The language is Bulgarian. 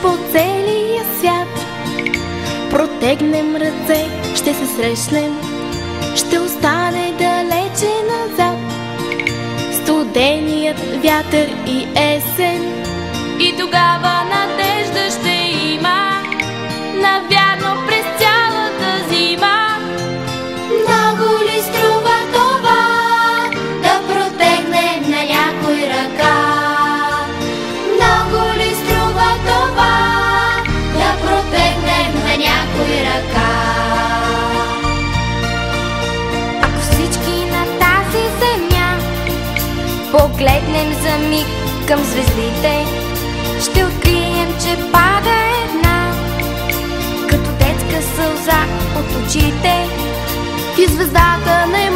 по целия свят. Протегнем ръце, ще се срещнем, ще остане далече назад студеният вятър и есен. И тогава надежда ще има, навярно през цялата зима. Много ли струва това да протегнем на някой ръка? Много ли струва това да протегнем на някой ръка? Ако всички на тази земя погледнем за миг към звездите, ще открием, че пада една, като детска сълза от очите. И звездата не